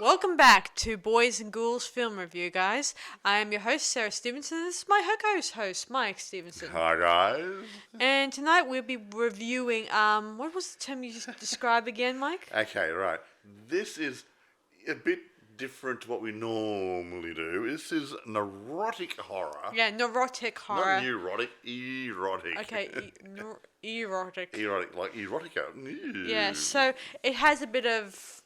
Welcome back to Boys and Ghouls Film Review, guys. I am your host, Sarah Stephenson. This is my host, Mike Stephenson. Hi, guys. And tonight we'll be reviewing, what was the term you just described again, Mike? Okay, right. This is a bit different to what we normally do. This is neurotic horror. Yeah, neurotic horror. Not neurotic, erotic. Okay, erotic. Erotic, like erotica. Ew. Yeah, so it has a bit of...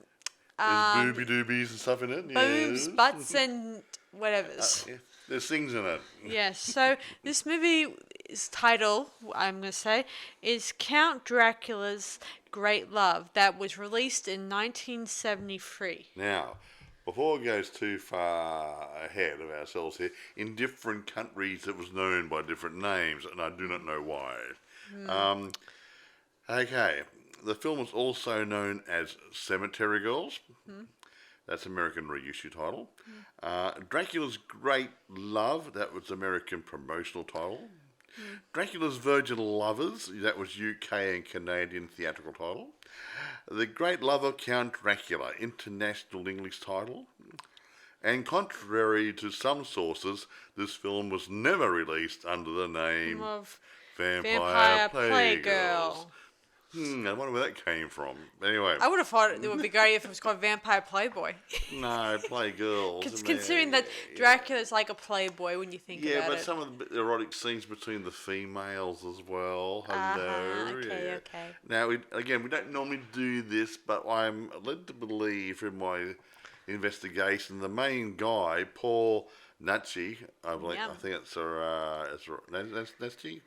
There's booby doobies and stuff in it. boobs, yes. butts, and whatevers. Yeah. There's things in it. Yes, so this movie's title, I'm going to say, is Count Dracula's Great Love, that was released in 1973. Now, before it goes too far ahead of ourselves here, in different countries it was known by different names, and I do not know why. Okay, the film was also known as Cemetery Girls. That's American reissue title. Dracula's Great Love, that was American promotional title. Dracula's Virgin Lovers, that was UK and Canadian theatrical title. The Great Love of Count Dracula, international English title. And contrary to some sources, this film was never released under the name Of Vampire Playgirls. Playgirl. I wonder where that came from. Anyway, I would have thought it would be great if it was called Vampire Playboy. no, Playgirls. Considering that Dracula's like a playboy when you think about it. Yeah, but some of the erotic scenes between the females as well. Hello. Okay. Now, we don't normally do this, but I'm led to believe from my investigation, the main guy, Paul Nachi, I believe, Yum. I think it's Nachi,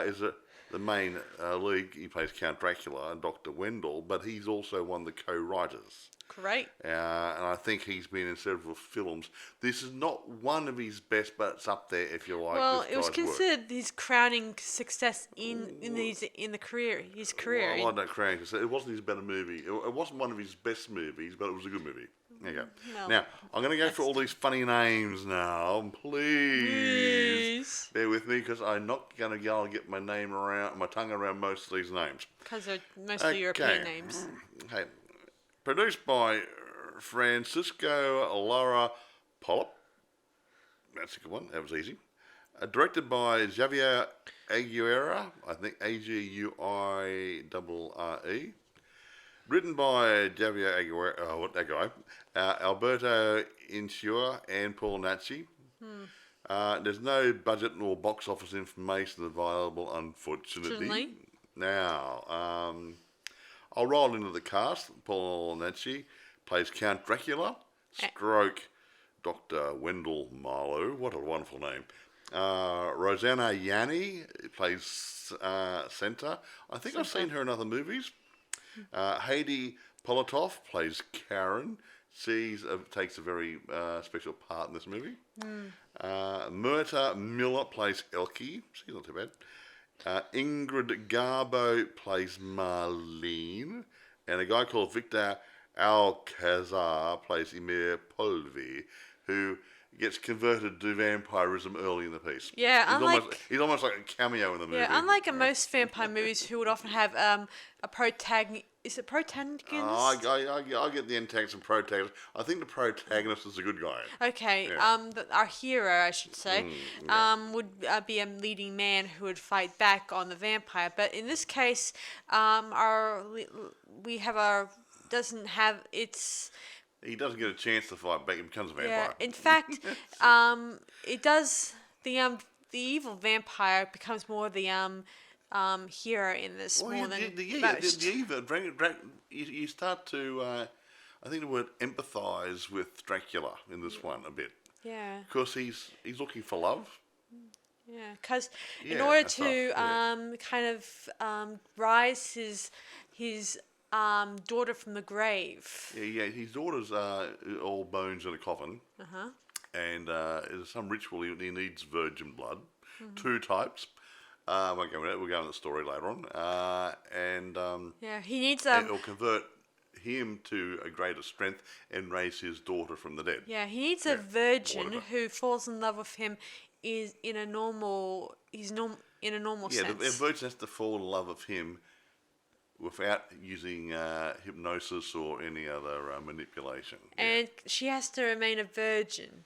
is the main lead. He plays Count Dracula and Dr. Wendell, but he's also one of the co-writers. Great. And I think he's been in several films. This is not one of his best, but it's up there if you like. Well, this it was guy's work. considered his crowning success in the career. His career. Well, I don't crowning success. It wasn't his better movie. It wasn't one of his best movies, but it was a good movie. There you go. No, Now, I'm going to go through all these funny names now. Please bear with me, because I'm not going to be able to get my tongue around most of these names. Because they're mostly European names. Okay. Produced by Francisco Lara Polop. That's a good one. That was easy. Directed by Javier Aguirre. I think Aguirre. Written by Javier Aguirre. That guy. Alberto Insua and Paul Nachi. There's no budget nor box office information available, unfortunately. Now, I'll roll into the cast. Paul Nachi plays Count Dracula, stroke Dr. Wendell Marlowe. What a wonderful name. Rosanna Yanni plays Senta. I think I've seen her in other movies. Heidi Politov plays Karen. She takes a very special part in this movie. Myrta Miller plays Elkie. She's not too bad. Ingrid Garbo plays Marlene, and a guy called Victor Alcazar plays Emir Polvi, who gets converted to vampirism early in the piece. Yeah, he's almost like a cameo in the movie. Yeah, unlike in most vampire movies, who would often have a protagonist. Is it protagonist? I get the antagonist and protagonist. I think the protagonist is a good guy. Okay, Yeah. Our hero, I should say, would be a leading man who would fight back on the vampire. But in this case, He doesn't get a chance to fight back. He becomes a vampire. Yeah, in fact, it does. The evil vampire becomes more the hero in this more than most. The evil. You start to, I think the word empathise with Dracula in this one a bit. Yeah. Because he's looking for love. Yeah, because in order to tough, rise his daughter from the grave. Yeah, his daughter's all bones in a coffin. And there's some ritual he needs virgin blood. Two types. We'll go into the story later on. He needs it'll convert him to a greater strength and raise his daughter from the dead. Yeah, he needs a virgin who falls in love with him in a normal sense. Yeah, the virgin has to fall in love with him without using hypnosis or any other manipulation. And she has to remain a virgin.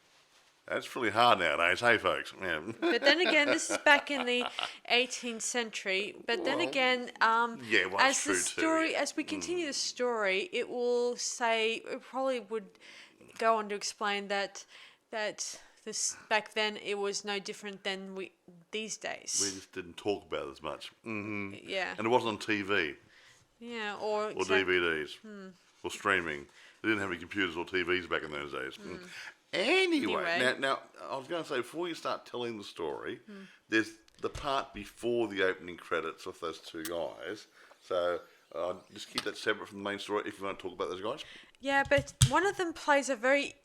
That's really hard nowadays, hey folks? Yeah. But then again, this is back in the 18th century. But then again, as the story, as we continue the story, it will say, it probably would go on to explain that this back then it was no different than these days. We just didn't talk about it as much. Mm-hmm. Yeah. And it wasn't on TV. Yeah, or DVDs or streaming. They didn't have any computers or TVs back in those days. Anyway, now I was going to say, before you start telling the story, there's the part before the opening credits of those two guys. So just keep that separate from the main story if you want to talk about those guys. Yeah, but one of them plays a very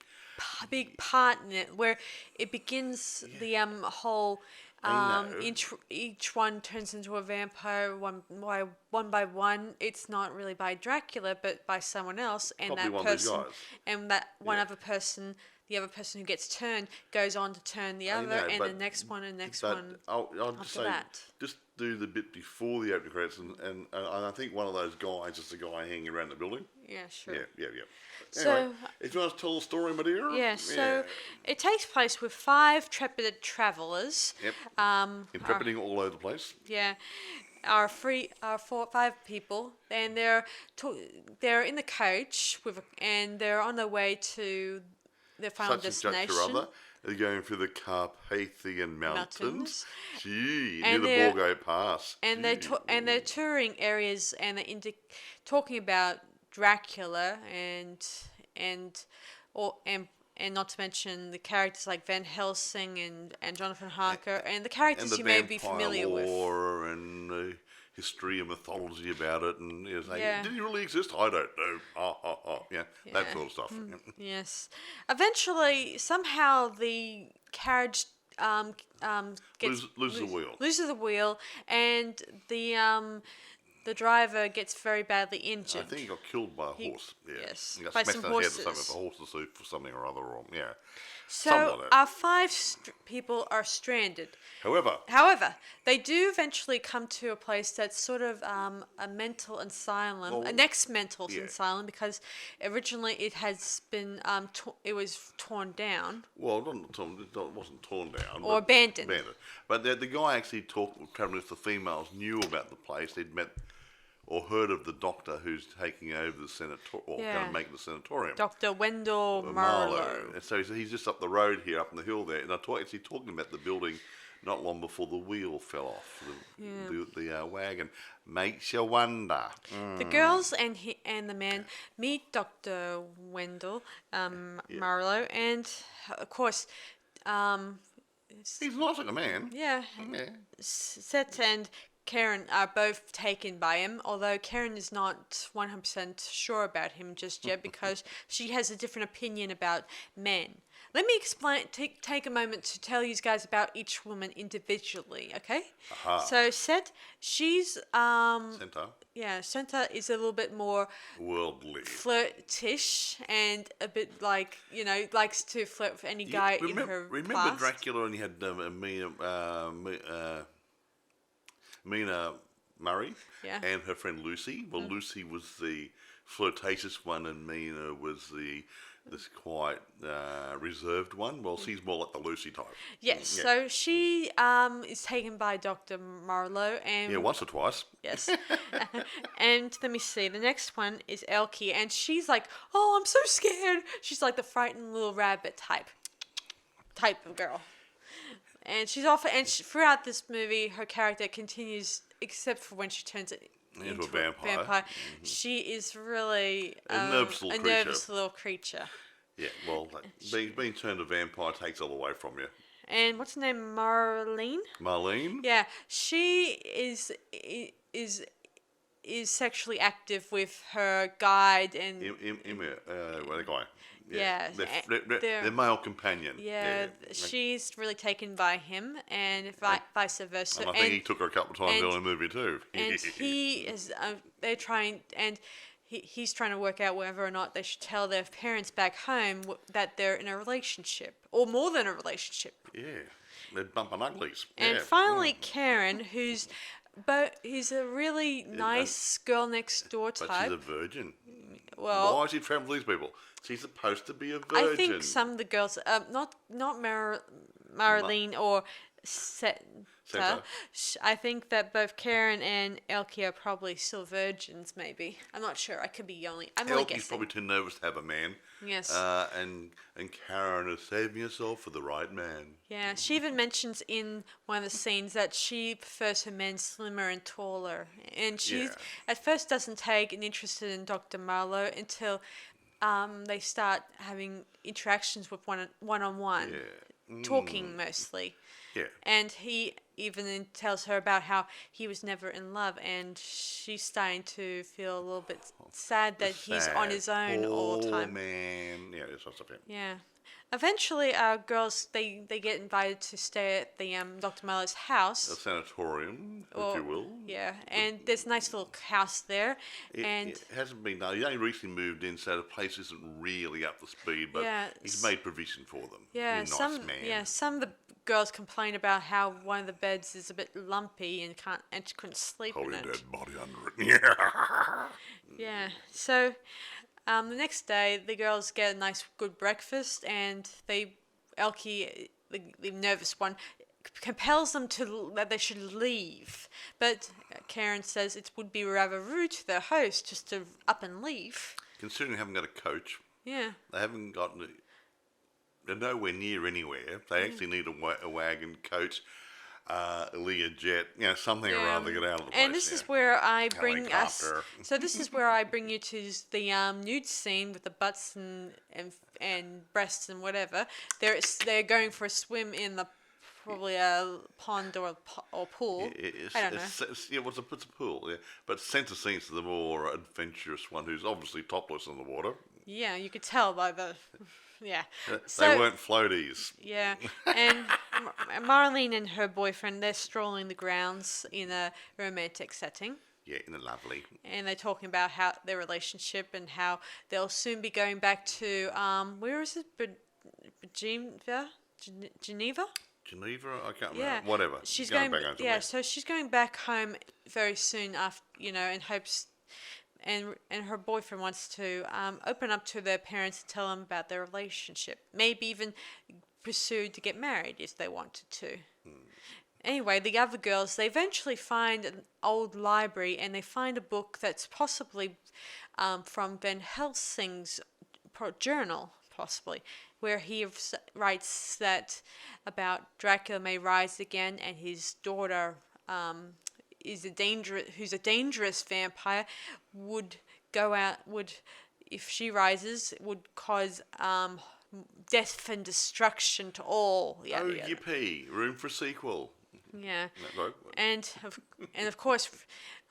big part in it, where it begins the whole. Each one turns into a vampire one by one. It's not really by Dracula, but by someone else, and Probably that one person, of these guys. and that one other person, the other person who gets turned goes on to turn the other, and the next one, and next one. I'll just after say, that. just do the bit before the opening credits, and I think one of those guys is the guy hanging around the building. Yeah, sure. Yeah. So, anyway, if you want to tell the story, my dear. Yeah, so it takes place with 5 trepided travellers. Yep. Intrepiding all over the place. Yeah, are 5 people, and they're in the coach and they're on their way to their final destination. Such and such or other. They're going through the Carpathian Mountains. Gee, And near the Borgo Pass. And they're touring areas, and they're talking about Dracula and not to mention the characters like Van Helsing and Jonathan Harker and the characters and you may be familiar with. And the history and mythology about it, and did he really exist? I don't know. That sort of stuff. Yes. Eventually, somehow the carriage loses the wheel, and the driver gets very badly injured. I think he got killed by a horse. Yeah. Yes, He got by smashed some in the head horses. with a horse's hoof for something or other. So our 5 people are stranded. However, they do eventually come to a place that's sort of a mental asylum, an ex-mental asylum, because originally it has been it was torn down. Well, it wasn't torn down. Or abandoned. But the guy actually traveling with the females, knew about the place. They'd met or heard of the doctor who's taking over the going to make the sanatorium. Dr. Wendell Marlowe. And so he's just up the road here, up in the hill there. And actually talking about the building not long before the wheel fell off the wagon. Makes you wonder. The girls and the man meet Dr. Wendell Marlowe, and of course, he's not like a man. Yeah. Seth and Karen are both taken by him, although Karen is not 100% sure about him just yet because she has a different opinion about men. Let me take a moment to tell you guys about each woman individually, okay? So Seth, she's Senta. Yeah, Senta is a little bit more worldly, flirtish, and a bit like, likes to flirt with any guy in her Remember past. Dracula, and he had Mina Murray and her friend Lucy. Well, Lucy was the flirtatious one, and Mina was this quite reserved one. Well, she's more like the Lucy type. Yes, so she is taken by Dr. Marlowe. And once or twice. Yes. And let me see, the next one is Elke, and she's like, oh, I'm so scared. She's like the frightened little rabbit type of girl. And throughout this movie, her character continues, except for when she turns into a vampire. Mm-hmm. She is really a nervous little creature. Yeah, well, being turned a vampire takes all away from you. And what's her name? Marlene? Marlene? Yeah, she is sexually active with her guide and the guy. Yeah, their male companion. Yeah, she's really taken by him, and vice versa. And I think he took her a couple of times early in the movie too. And he is. He's trying to work out whether or not they should tell their parents back home that they're in a relationship, or more than a relationship. Yeah, they're bumping uglies. And finally, Karen, who's but he's a really nice girl next door But type. she's a virgin. Well, Why is she traveling with these people? She's supposed to be a I virgin. think some of the girls, not Marlene or Seta. Seta. I think that both Karen and Elkie are probably still virgins. Maybe I'm not sure. I could be I'm only Elkie's guessing. probably too nervous to have a man. Yes. And Karen is saving herself for the right man. Yeah, she even mentions in one of the scenes that she prefers her men slimmer and taller, and she at first doesn't take an interest in Dr. Marlowe until they start having interactions with one-on-one, talking mostly. Yeah. And he even tells her about how he was never in love, and she's starting to feel a little bit sad that he's on his own all the time. Oh man, yeah, that's what's up here. Yeah. Eventually, our girls they get invited to stay at the Dr. Marlowe's house. A sanatorium, if you will. Yeah, and there's a nice little house there, and It hasn't been done. He only recently moved in, so the place isn't really up to speed. But he's made provision for them. Yeah, He's a nice man. some of the girls complain about how one of the beds is a bit lumpy and couldn't sleep Probably in a it. dead body under it. Yeah. Yeah, so the next day the girls get a nice good breakfast, and Elkie, the nervous one, compels them that they should leave, but Karen says it would be rather rude to their host just to up and leave. Considering they haven't got a coach, Yeah. they haven't got. They're nowhere near anywhere. They actually need a wagon, coach, a Learjet, something or other to get out of the place. And this is where I bring us. Helicopter. So this is where I bring you to the nude scene with the butts and breasts and whatever. They're going for a swim in probably a pond or pool. I don't know. It's a pool. Yeah, but center scene's the more adventurous one, who's obviously topless in the water. Yeah, you could tell by the. Yeah. They weren't floaties. Yeah, and Marlene and her boyfriend, they're strolling the grounds in a romantic setting. Yeah, in a lovely. And they're talking about how their relationship and how they'll soon be going back to where is it? Geneva? Geneva? I can't remember. Yeah. Whatever. She's going back home. Yeah, so she's going back home very soon after, in hopes. And her boyfriend wants to open up to their parents and tell them about their relationship. Maybe even pursue to get married if they wanted to. Anyway, the other girls, they eventually find an old library, and they find a book that's possibly from Van Helsing's journal, possibly, where he writes that about Dracula may rise again, and his daughter who's a dangerous vampire, if she rises, would cause death and destruction to all. Yippee! Room for a sequel. Yeah, and of course,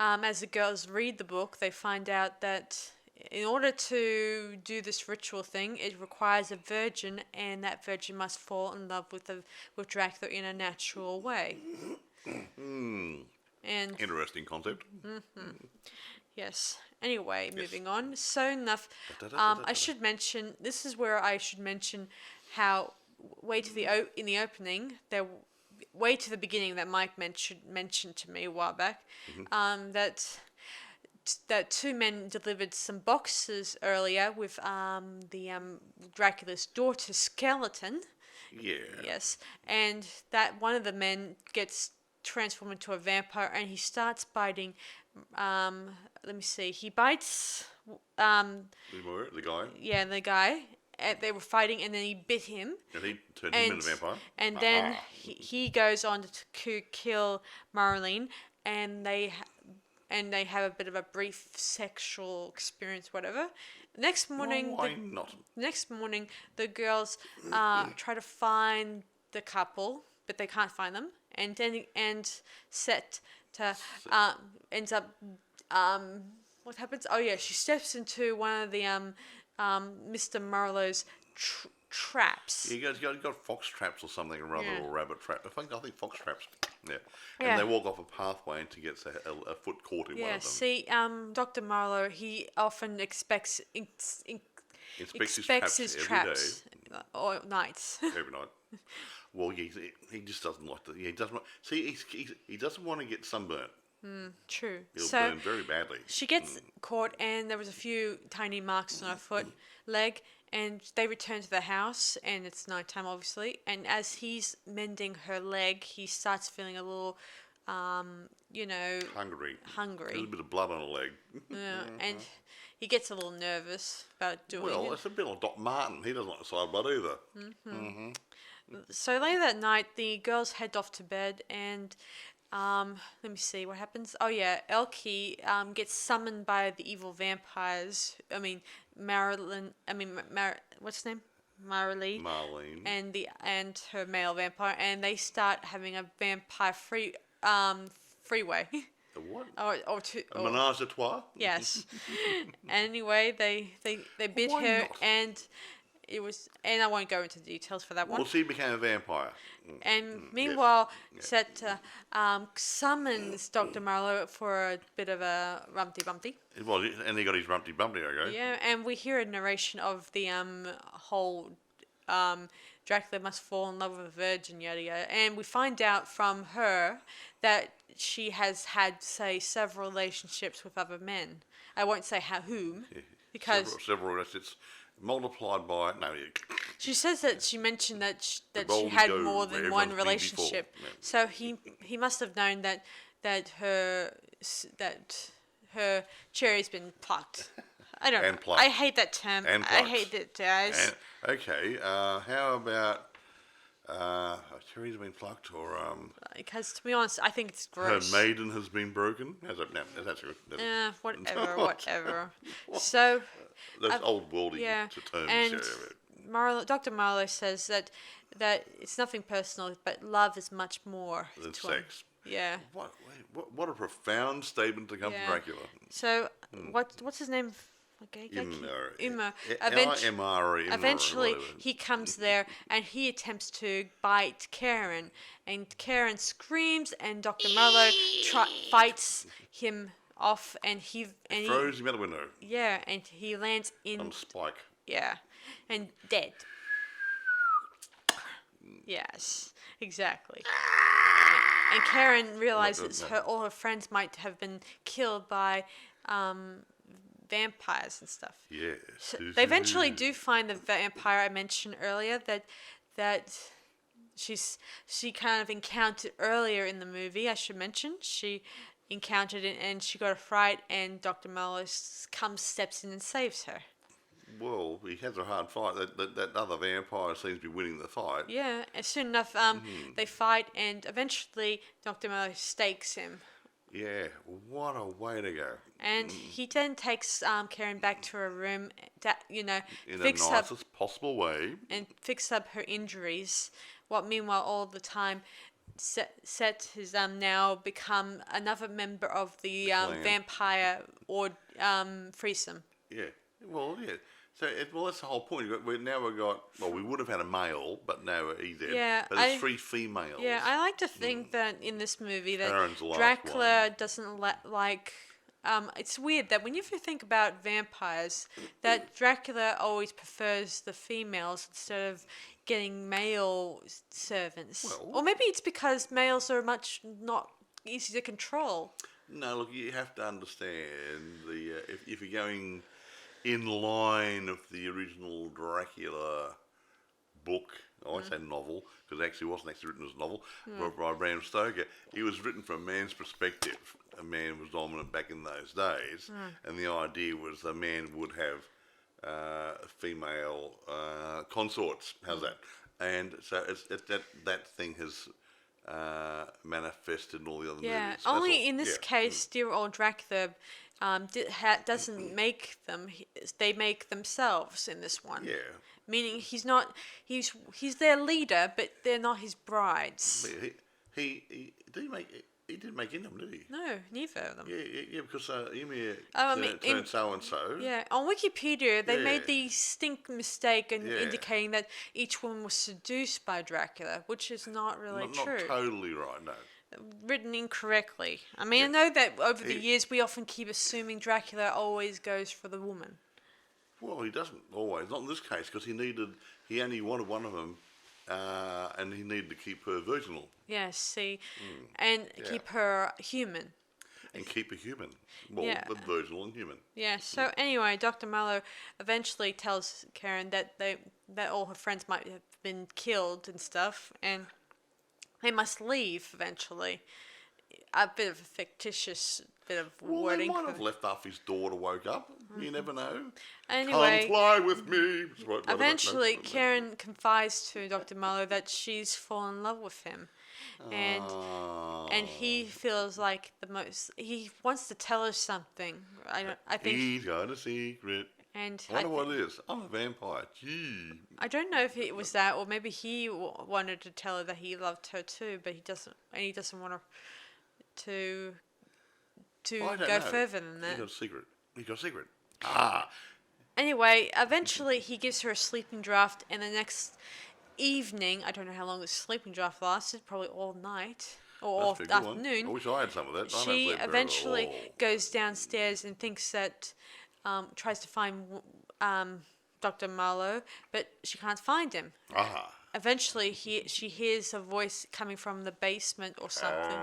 as the girls read the book, they find out that in order to do this ritual thing, it requires a virgin, and that virgin must fall in love with Dracula in a natural way. And interesting concept. Yes. Anyway, moving on. So enough. I should mention. This is where I should mention how in the opening way to the beginning that Mike mentioned to me a while back. That two men delivered some boxes earlier with Dracula's daughter's skeleton. Yeah. Yes, and that one of the men gets transformed into a vampire, and he starts biting. Let me see. He bites. The guy. Yeah, the guy. They were fighting, and then he bit him. And he turned him into a vampire. And then he goes on to kill Marlene, and they have a bit of a brief sexual experience, whatever. Next morning, why not? Next morning, the girls try to find the couple, but they can't find them. And Seta ends up. What happens? Oh yeah, she steps into one of the Mr. Marlowe's traps. Yeah, you got fox traps or something, or rabbit trap. I think fox traps. Yeah. And Yeah. they walk off a pathway and gets a foot caught in one of them. See, Dr. Marlowe, he often inspects his traps or nights. Every night. Well, he just doesn't like to. He doesn't. See, he doesn't want to get sunburnt. True. He'll So burn very badly. she gets caught, and there was a few tiny marks on her leg, and they return to the house, and it's nighttime, obviously. And as he's mending her leg, he starts feeling a little, Hungry. hungry. There's a bit of blood on her leg. And he gets a little nervous about doing Well, it. it's a bit like Doc Martin. He doesn't like side blood either. So later that night, the girls head off to bed, and let me see what happens. Oh yeah, Elkie gets summoned by the evil vampires. I mean, Marilyn. I mean, what's her name? Marilee. Marlene. And her male vampire, and they start having a vampire freeway. The what? or Menage a trois? yes. Anyway, they bit Why her, not? and I won't go into details for that one. Well, she became a vampire. And meanwhile, Set summons Dr. Marlowe for a bit of a rumpty bumpty. It was, and he got his rumpty bumpty, okay? Yeah, and we hear a narration of the whole Dracula must fall in love with a virgin, yada yada. And we find out from her that she has had, say, several relationships with other men. I won't say whom, because several it's multiplied by she says that she mentioned that she bold had go more where than one everyone's been before. relationship. Yeah. So he must have known that her cherry's been plucked. I don't And know. plucked. I hate that term. And I plucked. hate it, guys. Okay, how about cherry's been plucked, or Because to be honest, I think it's her gross. maiden has been broken? That's good. Whatever. So That's old worldy yeah, terms. and Dr. Marlowe says that it's nothing personal, but love is much more Than to him. sex. Yeah. What a profound statement to come Yeah. from Dracula. So what's his name? Okay, Immer. Eventually, he comes there and he attempts to bite Karen, and Karen screams, and Dr. Marlowe fights him off, and he throws him out the window and he lands in on a spike. and dead. Yes, exactly. And Karen realizes all her friends might have been killed by vampires and stuff. Yes. So they eventually do find the vampire I mentioned earlier that she kind of encountered earlier in the movie. I should mention she encountered it, and she got a fright, and Dr. Marlowe steps in and saves her. Well, he has a hard fight. That other vampire seems to be winning the fight. Yeah, and soon enough, they fight, and eventually Dr. Marlowe stakes him. Yeah, what a way to go. And he then takes Karen back to her room, In the fix nicest possible way. and fix up her injuries. Meanwhile, all the time, Set has now become another member of the vampire or threesome. Yeah. Well, yeah. So, that's the whole point. We would have had a male, but now he's dead. Yeah, but there's 3 females. Yeah, I like to think that in this movie that Karen's the last Dracula one. doesn't like. It's weird that when you think about vampires, that Dracula always prefers the females instead of getting male servants. Well- Or maybe it's because males are much not easy to control. No, look, you have to understand if you're going in line of the original Dracula book, I say novel, because it actually wasn't written as a novel, by Bram Stoker. It was written from a man's perspective. A man was dominant back in those days, and the idea was a man would have female consorts. How's that? And so that thing has manifested in all the other movies. That's Only all. in this case, dear old Dracula doesn't make them. They make themselves in this one. Yeah. Meaning he's not. He's their leader, but they're not his brides. He didn't make any of them, did he? No, neither of them. Yeah, because Ymir in- turned so and so. Yeah, on Wikipedia they Yeah. made the stink mistake in Yeah. indicating that each woman was seduced by Dracula, which is not really Not true. totally right, no. Written incorrectly. I mean, I know that over the years we often keep assuming Dracula always goes for the woman. Well, he doesn't always. Not in this case, because he only wanted one of them, and he needed to keep her virginal. Yes, see, and keep her human. and keep a human. Well, Yeah. the virginal and human. Yeah. So anyway, Dr. Marlowe eventually tells Karen that all her friends might have been killed and stuff, and they must leave eventually. A bit of a fictitious bit of Well, wording. they might have left after his daughter woke up. You never know. Anyway, Come fly with me. eventually Karen confides to Dr. Marlowe that she's fallen in love with him, and he feels like he wants to tell her something. I think He's got a secret. and I wonder what it is. I'm a vampire. Gee. I don't know if it was that, or maybe he wanted to tell her that he loved her too, but he doesn't want her to I don't go know. further than He that. got a secret. He got a secret. Ah. Anyway, eventually he gives her a sleeping draft, and the next evening, I don't know how long the sleeping draft lasted, probably all night or all That's a good one. afternoon. I wish I had some of that. I don't She sleep very eventually well. goes downstairs and thinks that tries to find Dr. Marlowe, but she can't find him. Ah. Eventually, she hears a voice coming from the basement or something,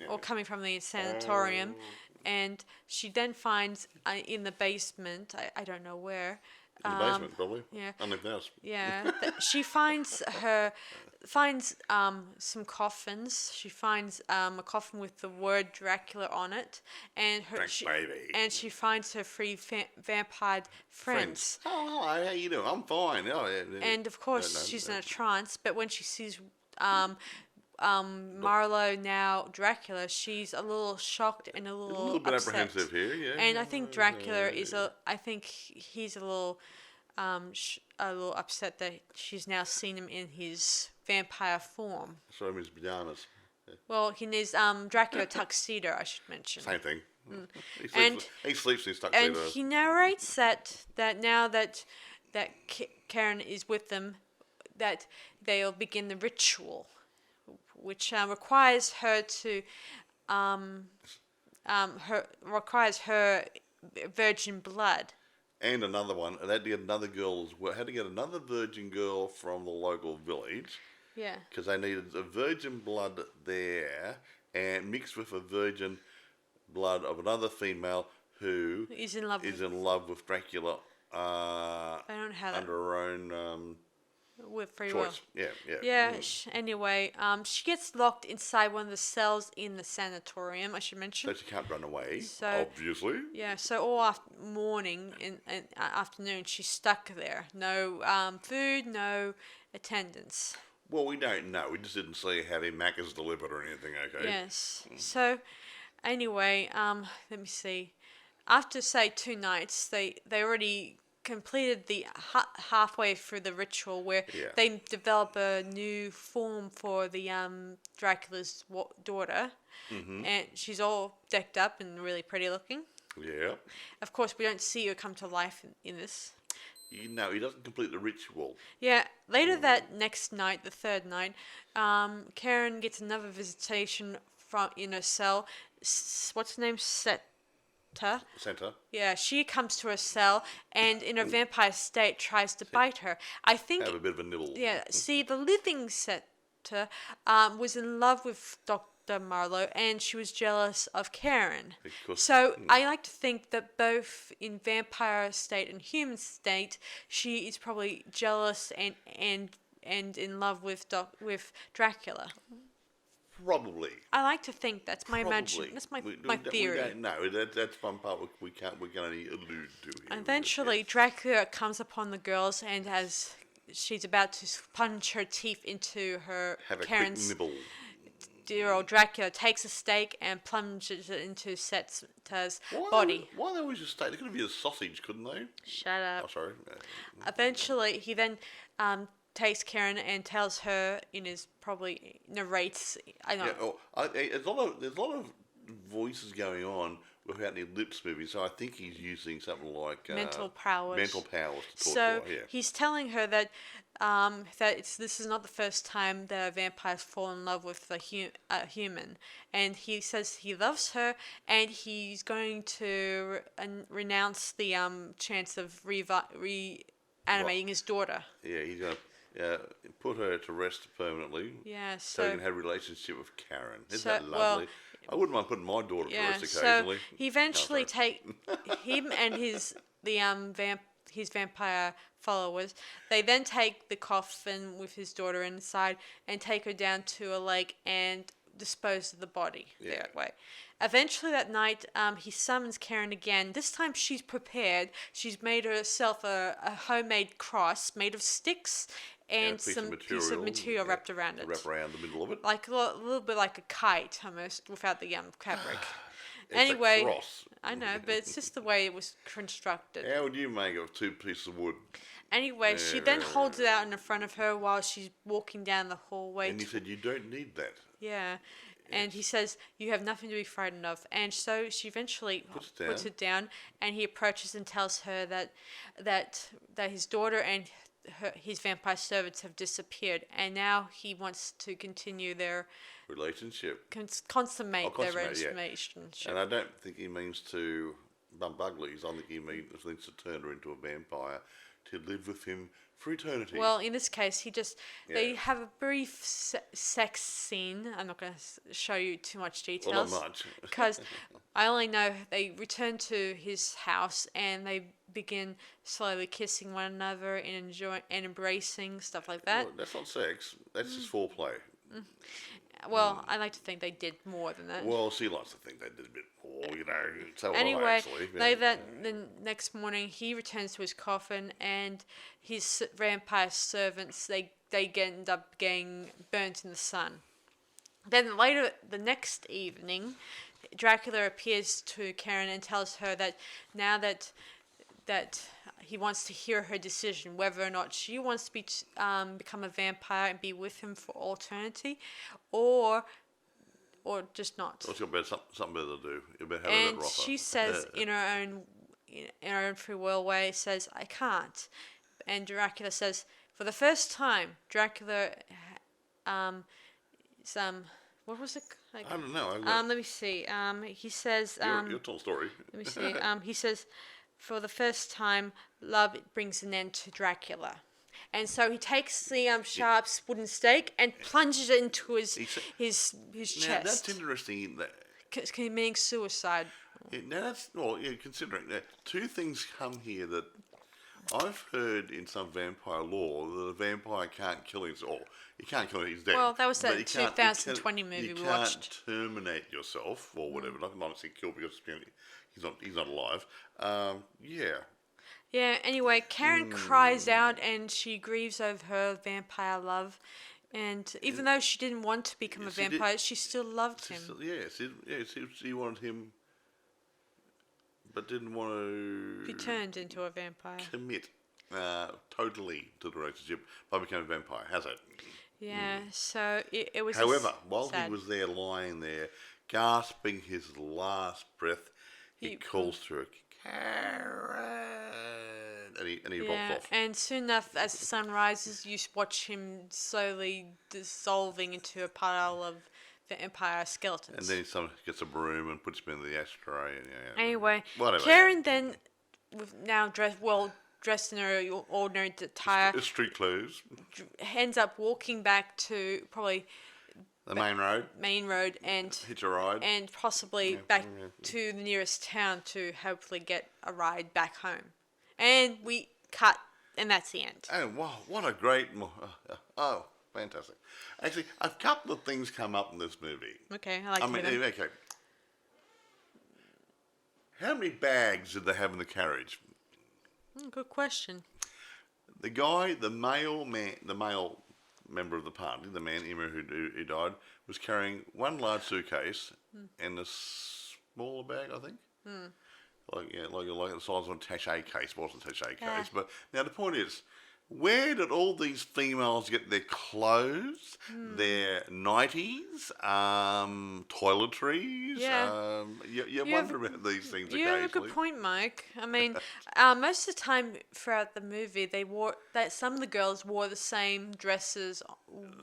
or coming from the sanatorium, and she then finds in the basement, I don't know where. In the basement, probably. Yeah. Underneath the house. Yeah, she finds some coffins. She finds a coffin with the word Dracula on it, and Baby. and she finds her three vampire friends. Oh, hello, how you doing? I'm fine. Oh, yeah. And of course, she's in a trance. But when she sees Marlowe, now Dracula, she's a little shocked and a little bit upset. apprehensive here, yeah. And I think Dracula I think he's a little upset that she's now seen him in his vampire form. So his pajamas. Yeah. Well, in his Dracula tuxedo, I should mention. Same thing. And- He sleeps in his And tuxedo. he narrates that now that Karen is with them, that they'll begin the ritual, which requires her to requires her virgin blood. And another one. And had to get another girl as well. Had to get another virgin girl from the local village. Yeah. Because they needed a virgin blood there and mixed with a virgin blood of another female who Is in love with Dracula I don't have that under her own with free will. choice. Yeah. Yeah. Anyway, she gets locked inside one of the cells in the sanatorium. I should mention. So she can't run away, So- obviously. Yeah. So all morning and afternoon, she's stuck there. No food, no attendance. Well, we don't know. We just didn't see how the Macca's delivered or anything, okay? Yes. So, anyway, let me see. After say 2 nights, they already completed the halfway through the ritual where Yeah. they develop a new form for the Dracula's daughter, and she's all decked up and really pretty looking. Yeah. Of course, we don't see her come to life in this. No, he doesn't complete the ritual. Yeah, later that next night, the third night, Karen gets another visitation from in her cell. What's her name? Center. Yeah, she comes to her cell and in her vampire state tries to bite her. I think, Have a bit of a nibble. yeah, see, the living Seta was in love with Dr. Marlowe and she was jealous of Karen. Because- So I like to think that both in vampire state and human state, she is probably jealous and in love with Dracula. Probably. I like to think that's my Probably. That's my We theory. don't know. That's one part we can only allude to here. Eventually, Yes. Dracula comes upon the girls, and as she's about to plunge her teeth into Have a Karen's quick nibble. dear old Dracula takes a stake and plunges it into Seta's body. Why they always just stay? They could have used sausage, couldn't they? Shut up. Oh, sorry. Eventually, he then takes Karen and tells her probably narrates. I don't know. There's a lot of voices going on without any lips moving, so I think he's using something like Mental powers. Mental powers to talk So to her. Yeah. he's telling her that this is not the first time that a vampire's fallen in love with a human, and he says he loves her, and he's going to renounce the chance of reanimating his daughter. Yeah, he's gonna put her to rest permanently. Yeah, So he so can have a relationship with Karen. Isn't So- that well, lovely? I wouldn't mind putting my daughter to yeah, rest so occasionally. he eventually No, sorry. him and his vampire followers. They then take the coffin with his daughter inside and take her down to a lake and dispose of the body that way. Eventually that night, he summons Karen again. This time she's prepared. She's made herself a homemade cross made of sticks and some piece of material wrapped around it. Wrap around the middle of it. Like a little bit like a kite almost without the fabric. It's Anyway, a cross. I know, but it's just the way it was constructed. How would you make it with 2 pieces of wood? Anyway, she then holds it out in front of her while she's walking down the hallway. And he said, you don't need that. Yeah. And he says, you have nothing to be frightened of. And so she eventually puts it down, and he approaches and tells her that his daughter and his vampire servants have disappeared, and now he wants to continue their relationship. Consummate their relationship. And I don't think he means to bump uglies. I think he means to turn her into a vampire to live with him for eternity. Well, in this case, they have a brief sex scene. I'm not going to show you too much details. Well, not much. Because I only know they return to his house and they begin slowly kissing one another and embracing, stuff like that. Well, that's not sex. That's just foreplay. Well, I like to think they did more than that. Well, she likes to think they did a bit more, you know. So Anyway, actually. the next morning he returns to his coffin, and his vampire servants they end up getting burnt in the sun. Then later the next evening, Dracula appears to Karen and tells her that now that he wants to hear her decision whether or not she wants to become a vampire and be with him for all eternity, or just not. Well, she's got something better to do. You better have And a bit she says in her own free will way, says, I can't. And Dracula says, for the first time, Dracula, what was it? Like, I don't know. let me see. He says, your tall story. let me see. He says, for the first time, love brings an end to Dracula. And so he takes the sharp wooden stake and plunges it into his chest. Now, that's interesting. Committing suicide. Now, considering that 2 things come here that I've heard in some vampire lore that a vampire can't kill himself. He can't kill him, he's dead. Well, that was that But 2020 movie we watched. You can't terminate yourself or whatever. Not obviously kill because he's not alive. Yeah. Yeah, anyway, Karen cries out and she grieves over her vampire love. And even though she didn't want to become a vampire, she still loved him. She wanted him, but didn't want to Be turned into a vampire. commit totally to the relationship by becoming a vampire. How's that? Yeah, so it was. However, while sad. he was there lying there, gasping his last breath, he calls to her, Karen, and he walks off. And soon enough, as the sun rises, you watch him slowly dissolving into a pile of vampire skeletons. And then someone gets a broom and puts him in the ashtray. And, Anyway, whatever, Karen then, now dressed in her ordinary attire, street clothes. ends up walking back to probably The main road. and Hitch a ride. and possibly back to the nearest town to hopefully get a ride back home. And we cut, and that's the end. Oh, wow, what a great... fantastic. Actually, a couple of things come up in this movie. Okay, I like to hear them. Okay. How many bags did they have in the carriage? Good question. The guy, the male member of the party, the man who died, was carrying one large suitcase and a smaller bag, I think. Like the size of a attaché case. It wasn't an attaché case. But now the point is, where did all these females get their clothes, their nighties, toiletries? Yeah. You wonder about these things occasionally. You have a good point, Mike. I mean, most of the time throughout the movie, some of the girls wore the same dresses.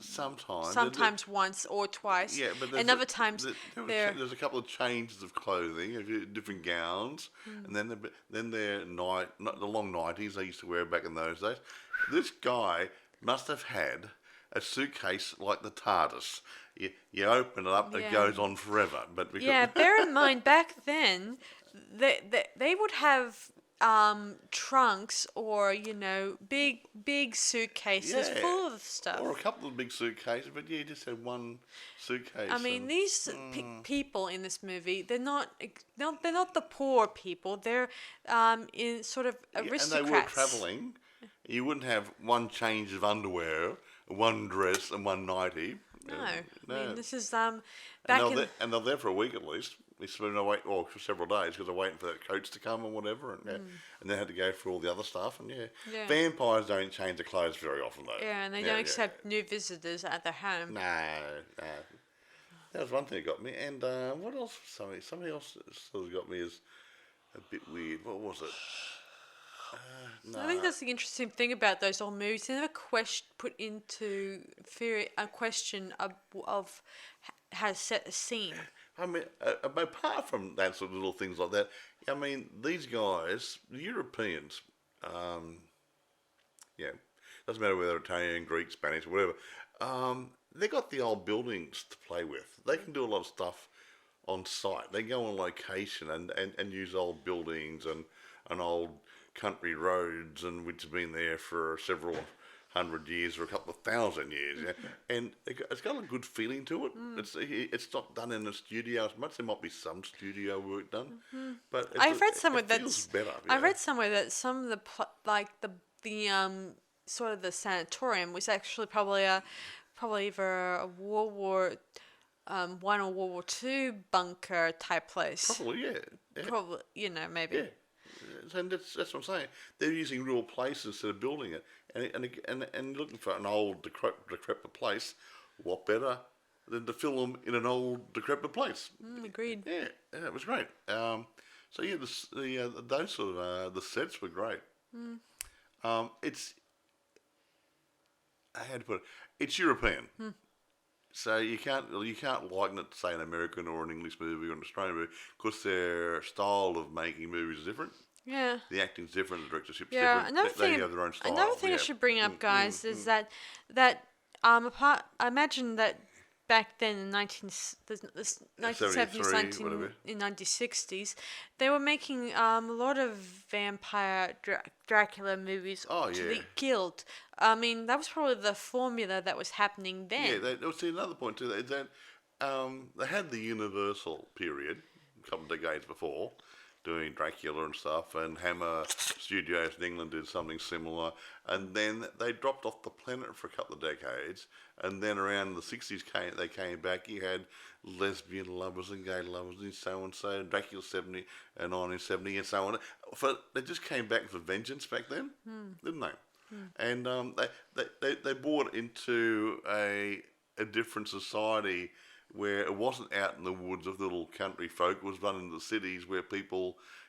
Sometimes once or twice. Yeah, but and other times there's a couple of changes of clothing, different gowns, and then the long nighties they used to wear back in those days. This guy must have had a suitcase like the TARDIS. You open it up, Yeah. it goes on forever. But because Yeah, bear in mind back then, they would have trunks or big suitcases Yeah. full of stuff. Or a couple of big suitcases, but you just had one suitcase. I mean, and- these people in this movie, they're not the poor people. They're in sort of aristocrats. And they were travelling. You wouldn't have one change of underwear, one dress, and one nighty. No, No. I mean this is And back they're, in. there, and they're there for a week at least. It's been away, or for several days because they're waiting for that coach to come or whatever, and they had to go through all the other stuff. And Yeah. vampires don't change their clothes very often though. Yeah, and they don't accept new visitors at their home. No. That was one thing that got me. And what else? Somebody else sort of got me is a bit weird. What was it? I think that's the interesting thing about those old movies. They never put into a question of how to set a scene. I mean, apart from that sort of little things like that, I mean, these guys, the Europeans, doesn't matter whether they're Italian, Greek, Spanish, or whatever, they got the old buildings to play with. They can do a lot of stuff on site. They go on location and use old buildings and old country roads, and which have been there for several hundred years or a couple of thousand years, and it's got a good feeling to it. It's not done in a studio as much. There might be some studio work done, but I've read somewhere it that feels better. I read somewhere that some of the sort of the sanatorium was actually probably either a World War One or World War Two bunker type place. Probably, yeah. Probably, maybe. Yeah. And that's what I'm saying. They're using real places instead of building it, and looking for an old decrepit place. What better than to film in an old decrepit place? Agreed. Yeah, it was great. So yeah, those sort of the sets were great. It's I had to put it. It's European. So you can't liken it to say an American or an English movie or an Australian movie because their style of making movies is different. Yeah. The acting's different, the directorship's Yeah. different. They have their own style. Another thing I should bring up, guys, is that I imagine that back then in the 1970s, 1960s, they were making a lot of vampire Dracula movies Oh, to yeah. the guild. I mean, that was probably the formula that was happening then. Yeah, see another point too. Is that they had the Universal period a couple of decades before, doing Dracula and stuff, and Hammer Studios in England did something similar, and then they dropped off the planet for a couple of decades, and then around the 60s they came back. You had lesbian lovers and gay lovers and so and so, Dracula 70 and 1970 and so on. They just came back with vengeance back then, didn't they? And they brought into a different society where it wasn't out in the woods of little country folk. It was run in the cities where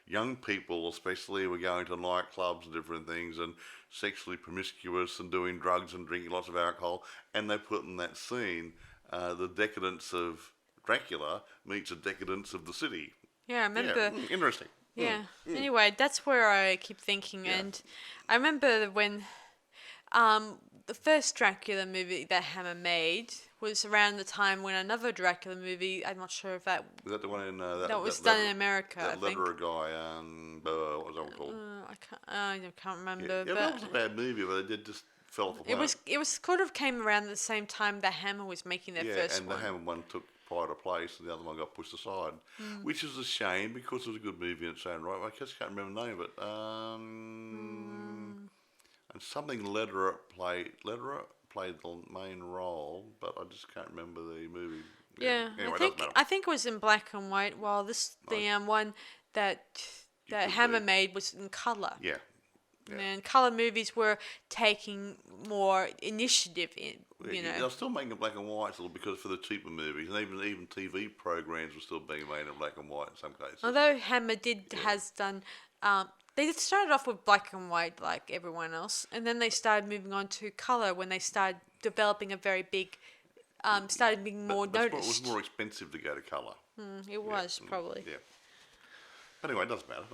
young people especially, were going to nightclubs and different things and sexually promiscuous and doing drugs and drinking lots of alcohol. And they put in that scene the decadence of Dracula meets the decadence of the city. Yeah, I remember. Yeah, interesting. Yeah. Anyway, that's where I keep thinking, and I remember when the first Dracula movie that Hammer made was around the time when another Dracula movie. I'm not sure if that Was that the one in that was done in America. That I think. Letterer guy, what was that one called? I can't remember. Yeah, but that was a bad movie, but it just fell off the plane. it was sort of came around the same time that Hammer was making their first and one. the Hammer one took pride of place, and the other one got pushed aside, which is a shame because it was a good movie in its own right. I just can't remember the name of it. And something Letterer played the main role, but I just can't remember the movie. Yeah, Anyway, I think it was in black and white. While the one that Hammer made was in color. Yeah. And color movies were taking more initiative in. They're still making it black and white still because for the cheaper movies, and even TV programs were still being made in black and white in some cases. Although Hammer has done. They started off with black and white like everyone else, and then they started moving on to color when they started developing a very big, started being more noticed. It was more expensive to go to colour. It was probably. Yeah. But anyway, it doesn't matter.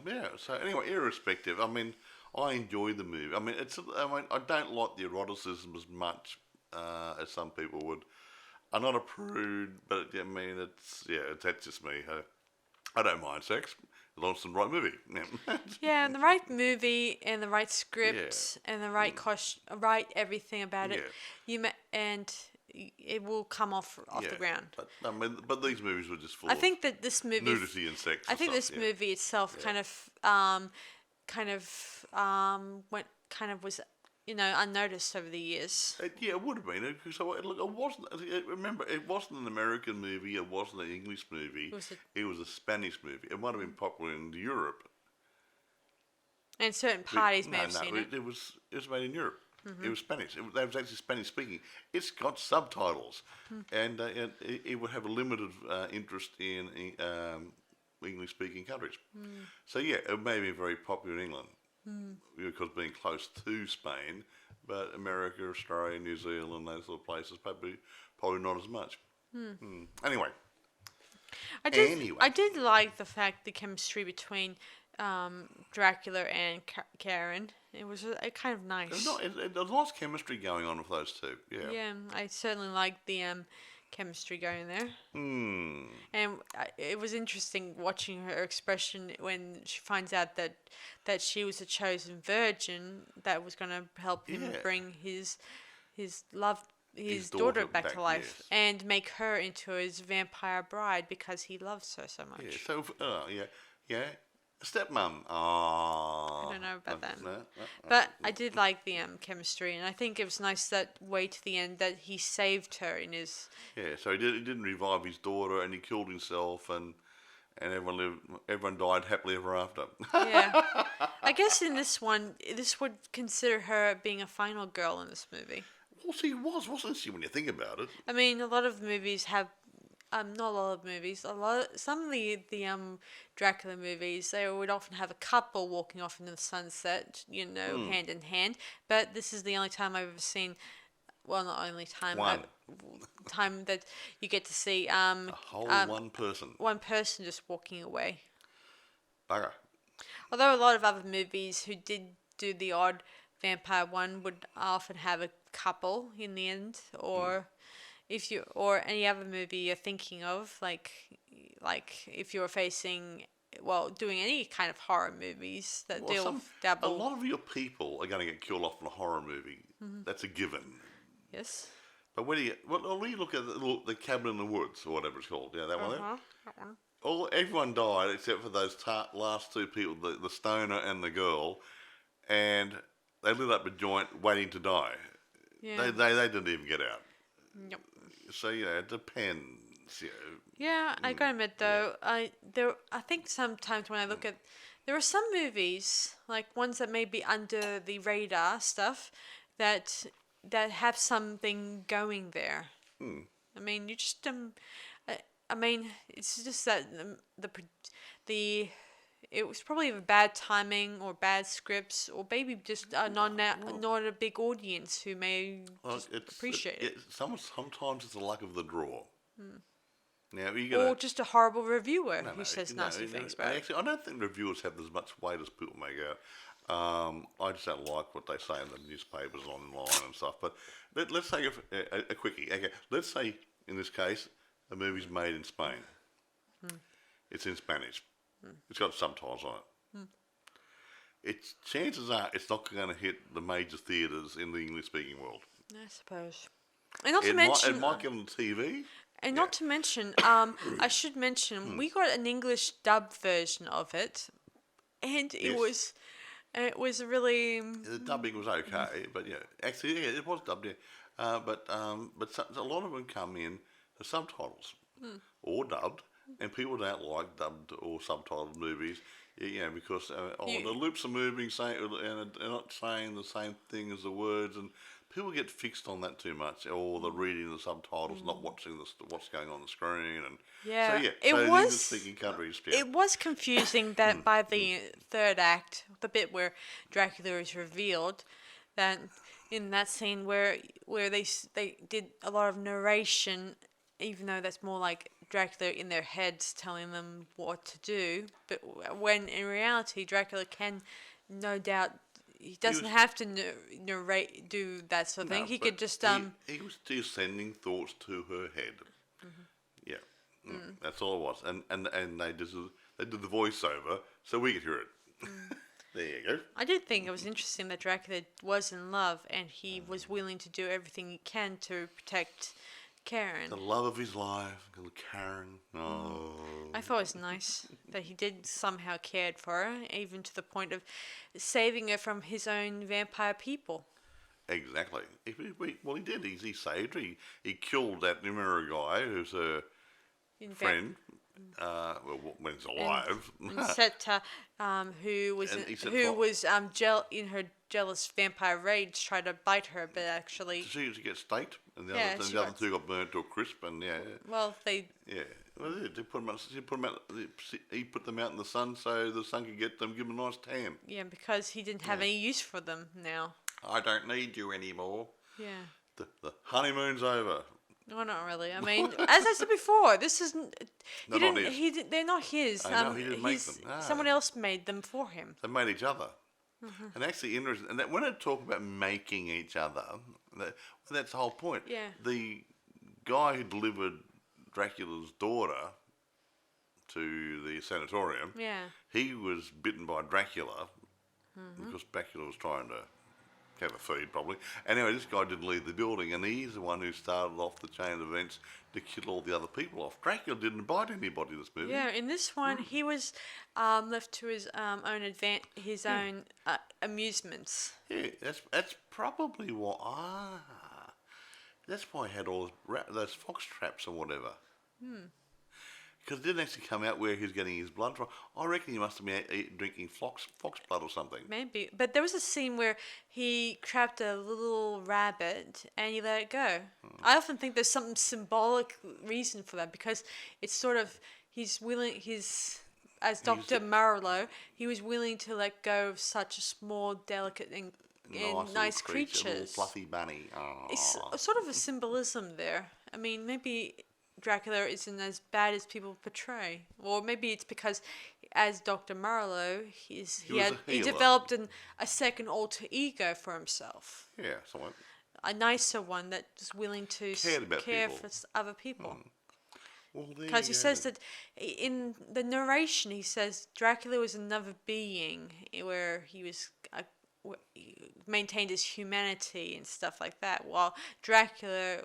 Yeah. So anyway, irrespective, I mean, I enjoy the movie. I mean, I don't like the eroticism as much as some people would. I'm not a prude, but I mean, that's just me. I don't mind sex as long as it's in the right movie. Yeah, and the right movie and the right Yeah. script and the right right everything about it, Yeah. and it will come off Yeah. the ground. But I mean, but these movies were just full I of think that this movie, nudity and sex. I And think stuff, this movie itself went was unnoticed over the years. It would have been. Because look, it wasn't. Remember, it wasn't an American movie. It wasn't an English movie. It was a Spanish movie. It might have been popular in Europe. And certain parties may No, have no, seen it. it was made in Europe. It was Spanish. They was actually Spanish speaking. It's got subtitles, and it would have a limited interest in English speaking countries. So yeah, it may be very popular in England because being close to Spain, but America, Australia, New Zealand, those sort of places probably not as much. Anyway. I did like the fact the chemistry between Dracula and Karen. It was kind of nice. There's lots of chemistry going on with those two. Yeah. Yeah, I certainly liked the chemistry going there. And it was interesting watching her expression when she finds out that she was a chosen virgin that was going to help him bring his daughter back to life, yes. and make her into his vampire bride because he loves her so much. Yeah. So yeah. Stepmom. Oh. I don't know about that. But I did like the chemistry, and I think it was nice that way to the end that he saved her in his. Yeah, so he didn't revive his daughter, and he killed himself, and everyone died happily ever after. Yeah. I guess in this one, this would consider her being a final girl in this movie. Well, she wasn't she, when you think about it? I mean, a lot of movies have. Not a lot of movies. Some of the Dracula movies, they would often have a couple walking off into the sunset, hand in hand. But this is the only time I've ever seen. Well, not only time. Time that you get to see a whole one person. One person just walking away. Bugger. Although a lot of other movies who did do the odd vampire one would often have a couple in the end, or. Or any other movie you're thinking of, like if you're doing any kind of horror movies that deal with double. A lot of your people are going to get killed off in a horror movie. That's a given. Yes. But when you look at the Cabin in the Woods or whatever it's called, that one. That one. Everyone died except for those last two people, the stoner and the girl, and they lit up a joint waiting to die. Yeah. They didn't even get out. Yep. So it depends. Yeah, I gotta admit though, I think sometimes when I look at, there are some movies like ones that may be under the radar stuff that have something going there. I mean, you just I mean, it's just that it was probably bad timing or bad scripts, or maybe just not a big audience who may appreciate it. Sometimes it's the luck of the draw. Now, or just a horrible reviewer who says nasty things about it. Actually, I don't think reviewers have as much weight as people make out. I just don't like what they say in the newspapers online and stuff. But let's say a quickie. Okay, let's say in this case, the movie's made in Spain. It's in Spanish. It's got subtitles on it. Chances are it's not going to hit the major theatres in the English-speaking world. I suppose. And not to mention, it might get on TV. And not to mention, I should mention, we got an English dub version of it, and it was really. The dubbing was okay, but actually, it was dubbed. But a lot of them come in the subtitles or dubbed. And people don't like dubbed or subtitled movies, because the lips are moving, and they're not saying the same thing as the words, and people get fixed on that too much, or they're reading the subtitles, not watching what's going on the screen, and English-speaking countries. Yeah. It was confusing that by the third act, the bit where Dracula is revealed, that in that scene where they did a lot of narration. Even though that's more like Dracula in their heads telling them what to do, but when in reality Dracula can, no doubt, he doesn't have to do that sort of thing. He but could just he was just sending thoughts to her head. Yeah, that's all it was. And they did the voiceover so we could hear it. There you go. I did think it was interesting that Dracula was in love and he was willing to do everything he can to protect Karen. The love of his life, little Karen. Oh. I thought it was nice that he did somehow cared for her, even to the point of saving her from his own vampire people. Exactly. Well, he did. He saved her. He killed that Nimera guy who's her friend. When he's alive. And Seta, who was in her jealous vampire rage, tried to bite her, but actually She get staked, and the other two got burnt to a crisp, and well, they well, they put them out. He put them out in the sun so the sun could get them, give them a nice tan. Yeah, because he didn't have any use for them now. I don't need you anymore. Yeah. The honeymoon's over. No, not really. I mean, as I said before, this isn't. They're not his. I know, he didn't make them. No. Someone else made them for him. They made each other. And actually, interesting. And when I talk about making each other, that's the whole point. Yeah. The guy who delivered Dracula's daughter to the sanatorium, he was bitten by Dracula because Dracula was trying to have a feed, probably. Anyway, this guy didn't leave the building, and he's the one who started off the chain of events to kill all the other people off. Dracula didn't bite anybody in this movie. Yeah, in this one, he was left to his own own amusements. Yeah, that's probably what. That's why he had all those fox traps or whatever. Because it didn't actually come out where he was getting his blood from. I reckon he must have been drinking fox blood or something. Maybe. But there was a scene where he trapped a little rabbit and he let it go. I often think there's some symbolic reason for that, because it's sort of, as Dr. Marlowe, he was willing to let go of such a small, delicate and nice creatures. A little fluffy bunny. Aww. It's sort of a symbolism there. I mean, maybe Dracula isn't as bad as people portray, or maybe it's because, as Dr. Marlowe, he developed a second alter ego for himself. Yeah, somewhat. A nicer one that was willing to care for other people. Because he says that in the narration, he says Dracula was another being where he was maintained his humanity and stuff like that, while Dracula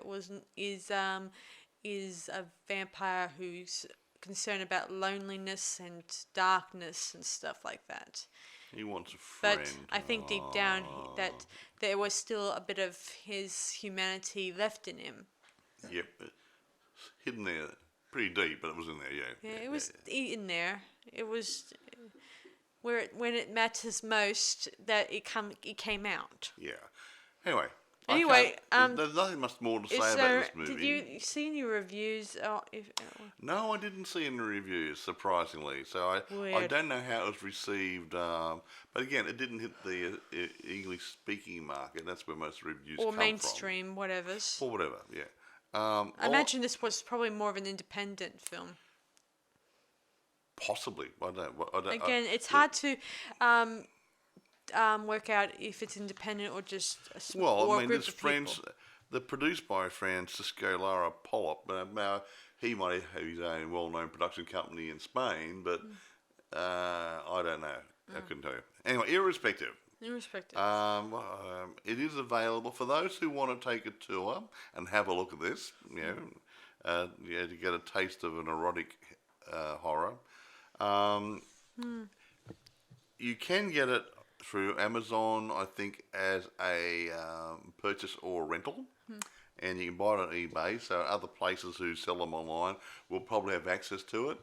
is a vampire who's concerned about loneliness and darkness and stuff like that. He wants a friend. But I think deep down that there was still a bit of his humanity left in him. Yep, hidden there, pretty deep, but it was in there. Yeah, it was in there. It was when it matters most that it came out. Yeah. Anyway. There's nothing much more to say about this movie. Did you see any reviews? No, I didn't see any reviews, surprisingly. So I don't know how it was received. But again, it didn't hit the English-speaking market. That's where most reviews come from. Or mainstream, whatevers. Or whatever, yeah. I imagine this was probably more of an independent film. Possibly. I don't. Again, it's hard to work out if it's independent or just a small group of people. They're produced by Francisco Lara Pollock, but he might have his own well-known production company in Spain, but I don't know. I couldn't tell you. Anyway, irrespective. It is available for those who want to take a tour and have a look at this. To get a taste of an erotic horror. You can get it through Amazon, I think, as a purchase or rental. And you can buy it on eBay, so other places who sell them online will probably have access to it.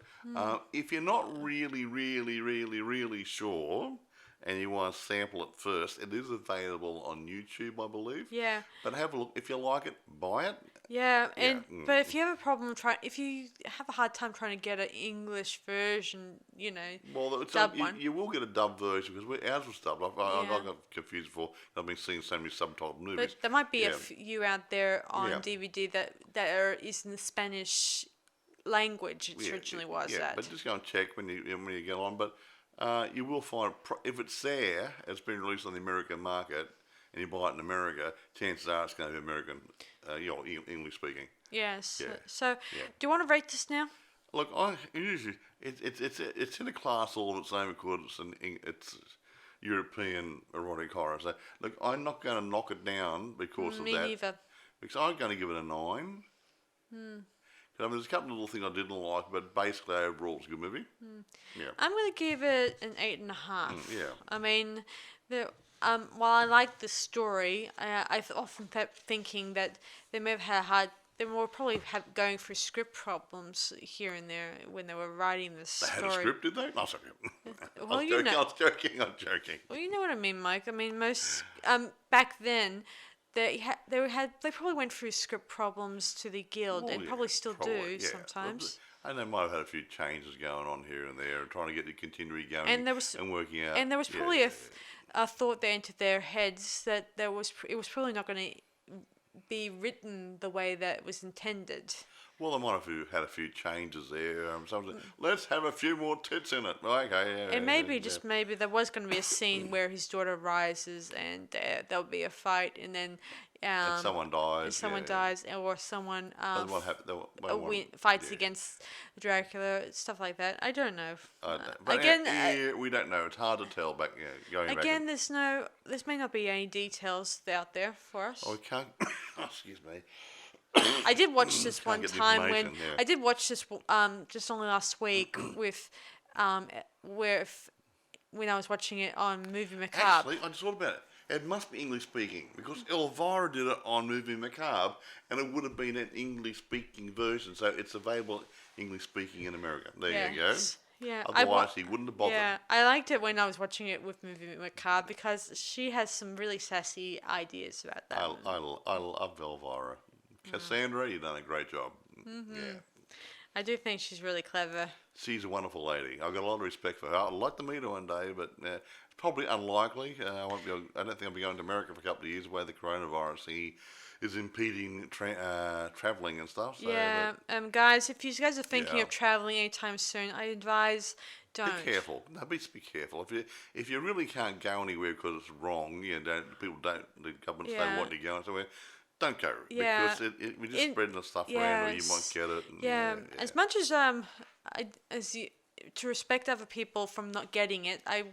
If you're not really, really, really, really sure, and you want to sample it first, it is available on YouTube, I believe. Yeah. But have a look. If you like it, buy it. Yeah, but if you have a problem if you have a hard time trying to get an English version, dub one. You will get a dub version because ours was dubbed. I got confused before. I've been seeing so many subtitled movies. But there might be a few out there on DVD that is in the Spanish language it originally was at. But just go and check when you get on. But you will find if it's there, it's been released on the American market, and you buy it in America, chances are it's going to be American, English speaking. Yes. Yeah. So, do you want to rate this now? Look, it's in a class all of its own because it's European erotic horror. So, look, I'm not going to knock it down because of Me that. neither. Because I'm going to give it a 9. I mean, there's a couple of little things I didn't like, but basically overall it's a good movie. Yeah. I'm going to give it an 8.5. Yeah. I mean, while I like the story, I've often kept thinking that they may have had they were probably going through script problems here and there when they were writing this They story. had a script, did they? No, sorry. Well, I was joking. Well, you know what I mean, Mike. I mean, most back then, they probably went through script problems to the guild, Well, and probably still do yeah. sometimes. And they might have had a few changes going on here and there, and trying to get the continuity going and working out. And there was probably a thought there into their heads that it was probably not going to be written the way that it was intended. Well, they might have had a few changes there. Let's have a few more tits in it. Okay, yeah. And maybe maybe there was going to be a scene where his daughter rises and there'll be a fight, and then and someone dies. or someone fights yeah. against Dracula, stuff like that. I don't know. But again, we don't know. It's hard to tell going back. Again, there may not be any details out there for us. Oh, we can't. Excuse me. I did watch this one get the time information, I did watch this just only last week with when I was watching it on Movie Macabre. Actually, I just thought about it. It must be English speaking because Elvira did it on Movie Macabre, and it would have been an English speaking version, so it's available English speaking in America. There you go. Yeah. Otherwise, he wouldn't have bothered. Yeah, I liked it when I was watching it with Movie Macabre because she has some really sassy ideas about that. I love Elvira. Cassandra, you've done a great job. Mm-hmm. Yeah. I do think she's really clever. She's a wonderful lady. I've got a lot of respect for her. I'd like to meet her one day, but it's probably unlikely. I don't think I'll be going to America for a couple of years where the coronavirus is impeding travelling and stuff. So, yeah, guys, if you guys are thinking of travelling anytime soon, I advise don't. Be careful. No, be careful. If you really can't go anywhere because it's wrong, the governments don't want you going somewhere. Don't go because we're just spreading the stuff around, or you might get it. And, as much as to respect other people from not getting it, I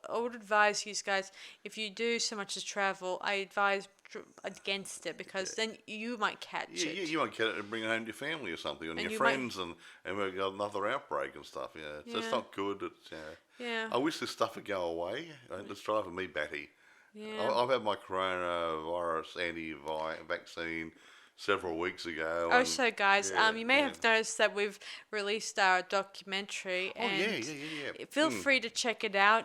would advise you guys, if you do so much as travel, I advise against it because then you might catch it. Yeah, you might get it and bring it home to your family or something, and your friends, and we've got another outbreak and stuff. So it's not good. I wish this stuff would go away. It's driving me batty. Yeah. I've had my coronavirus vaccine several weeks ago. Oh, so guys, you may have noticed that we've released our documentary. Feel free to check it out.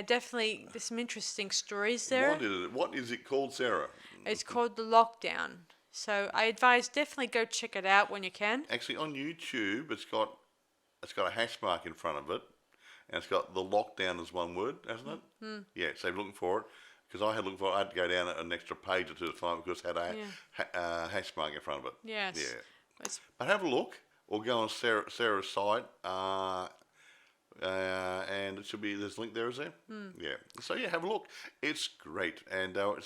Definitely, there's some interesting stories there. What is it called, Sarah? It's called The Lockdown. So I advise definitely go check it out when you can. Actually, on YouTube, it's got a hash mark in front of it. And it's got The Lockdown as one word, hasn't it? Mm. Yeah, so looking for it. Because I had to look for it, I had to go down an extra page or two to find it because it had a hash mark in front of it. Yes. Yeah. But have a look, or go on Sarah's site, and it should be, there's a link there, is there? Mm. Yeah. So, have a look. It's great. And how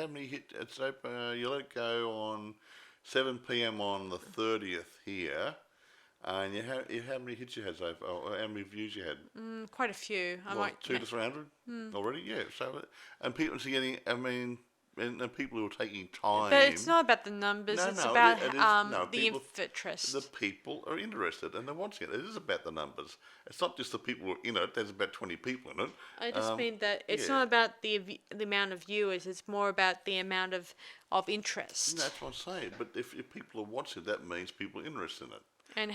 many hits? It's open, you let it go on 7 p.m. on the 30th here. And how many hits you had so far, or how many views you had? Quite a few. 200 to 300 already. Yeah. So, and people are getting. I mean, and people who are taking time. But it's not about the numbers. It's about the interest. The people are interested and they're watching it. It is about the numbers. It's not just the people who are in it. There's about 20 people in it. I just mean that it's not about the amount of viewers. It's more about the amount of interest. That's what I'm saying. But if people are watching, that means people are interested in it. And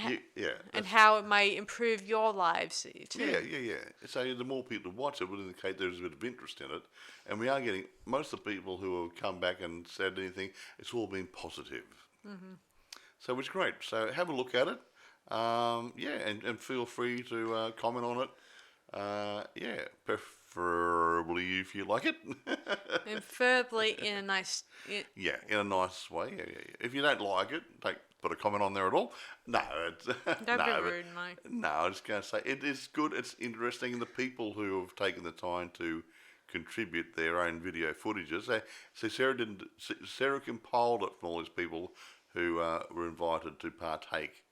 how it might improve your lives too. Yeah. So the more people watch it would indicate there's a bit of interest in it. And we are getting, most of the people who have come back and said anything, it's all been positive. Mm-hmm. So it's great. So have a look at it. And feel free to comment on it. Preferably if you like it. And preferably in a nice... in a nice way. Yeah. If you don't like it, put a comment on there at all. No, it's, Don't no, be but- rude, Mike. no, I was just going to say it is good. It's interesting. The people who have taken the time to contribute their own video footages. So Sarah didn't. Sarah compiled it from all these people who were invited to partake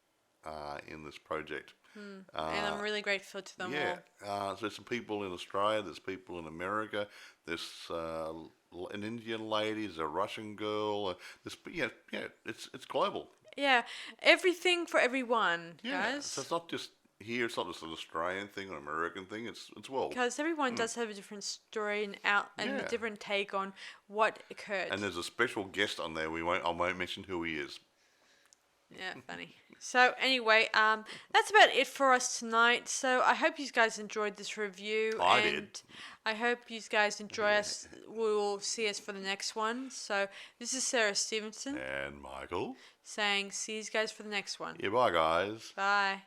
in this project. And I'm really grateful to them Yeah, all. so there's some people in Australia, there's people in America, there's an Indian lady, there's a Russian girl, it's global. Yeah, everything for everyone, Yeah, guys. so it's not just here, it's not just an Australian thing or an American thing, it's world. Because everyone does have a different story and a Yeah. different take on what occurred. And there's a special guest on there. I won't mention who he is. Yeah, funny. So anyway, that's about it for us tonight. So I hope you guys enjoyed this review. I and did. I hope you guys enjoy us. We'll see us for the next one. So this is Sarah Stephenson And Michael. saying, see you guys for the next one. Yeah, bye guys. Bye.